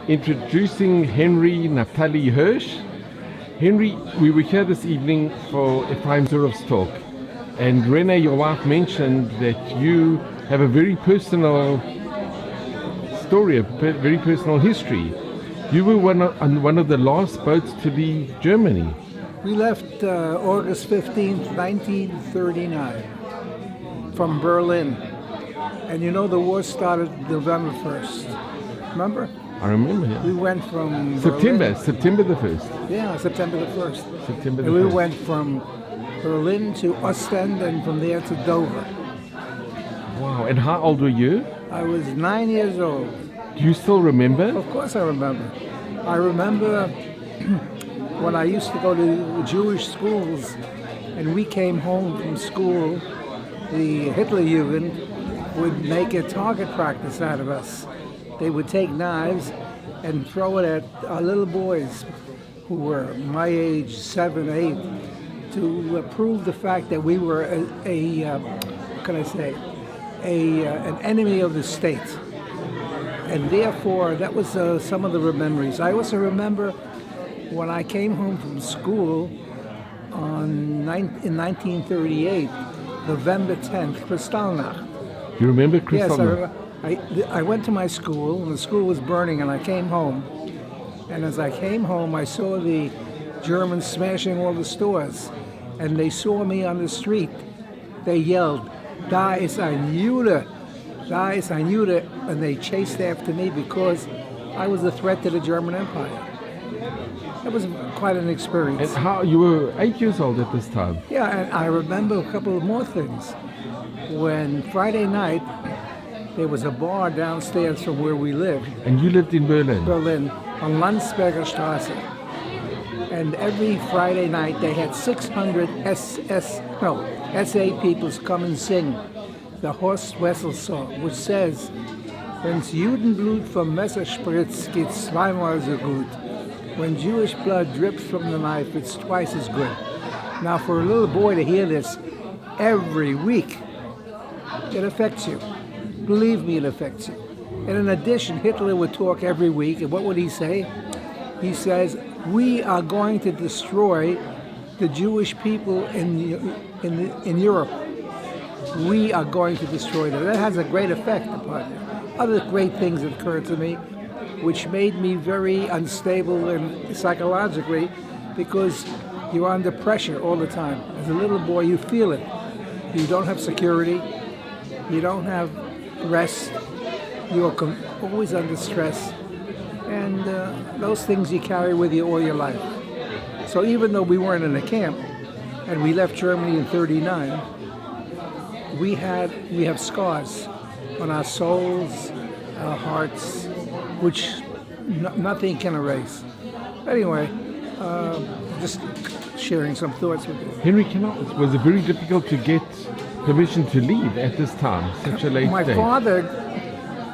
introducing Henry Naphtali Hirsch. Henry, we were here this evening for Ephraim Zurov's talk, and Renee, your wife, mentioned that you have a very personal story, a very personal history. You were on one of the last boats to leave Germany. We left August 15th, 1939 from Berlin. And you know the war started November 1st. Remember? I remember, yeah. We went from September the 1st. Yeah, September the 1st. September the And we 1st. went from Berlin to Ostend and from there to Dover. Wow, and how old were you? I was 9 years old. Do you still remember? Of course I remember. I remember when I used to go to Jewish schools and we came home from school, the Hitlerjugend would make a target practice out of us. They would take knives and throw it at our little boys who were my age, 7, 8, to prove the fact that we were an enemy of the state. And therefore, that was some of the memories. I also remember when I came home from school in 1938, November 10th, Kristallnacht. You remember Kristallnacht? Yes, I went to my school, and the school was burning, and I came home. And as I came home, I saw the Germans smashing all the stores. And they saw me on the street. They yelled, "Da ist ein Jude! Da ist ein Jude!" And they chased after me because I was a threat to the German Empire. That was quite an experience. And how, you were 8 years old at this time? Yeah, and I remember a couple of more things. When Friday night, there was a bar downstairs from where we lived. And you lived in Berlin? Berlin, on Landsberger Straße. And every Friday night, they had 600 SA peoples come and sing the Horst Wessel song, which says, "Wenn's Judenblut vom Messer spritzt, geht's zweimal so gut. When Jewish blood drips from the knife, it's twice as good." Now, for a little boy to hear this every week, it affects you. Believe me, it affects you. And in addition, Hitler would talk every week, and what would he say? He says, "We are going to destroy the Jewish people in Europe. We are going to destroy them." That has a great effect upon you. Other great things occurred to me, which made me very unstable and psychologically, because you're under pressure all the time. As a little boy, you feel it. You don't have security. You don't have rest. You're always under stress. And those things you carry with you all your life. So even though we weren't in a camp, and we left Germany in '39, we have scars on our souls, our hearts, which nothing can erase. Anyway, just sharing some thoughts with you. Henry, was it very difficult to get permission to leave at this time, such a late day?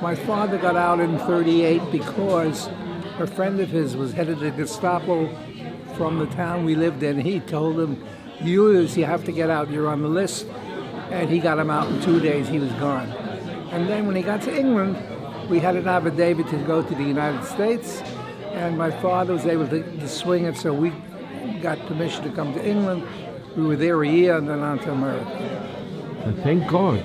My father got out in '38 because a friend of his was headed to Gestapo from the town we lived in. He told him, you have to get out, you're on the list. And he got him out in 2 days, he was gone. And then when he got to England, we had an affidavit to go to the United States, and my father was able to swing it, so we got permission to come to England. We were there a year and then on to America. Thank God.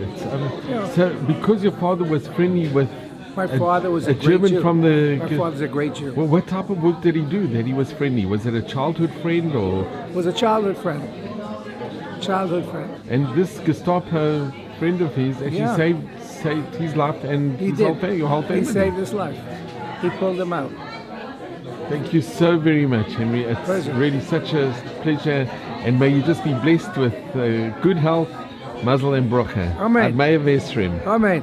So, because your father was friendly with my father was a great German Jew. from the... My father's a great Jew. Well, what type of work did he do that he was friendly? Was it a childhood friend or... Was a childhood friend. Childhood friend. And this Gestapo friend of his actually saved his life and your whole family. He saved his life. He pulled him out. Thank you so very much, Henry. It's really such a pleasure, and may you just be blessed with good health, mazel and brocha. Amen. Ad Maya Vesrim. Amen.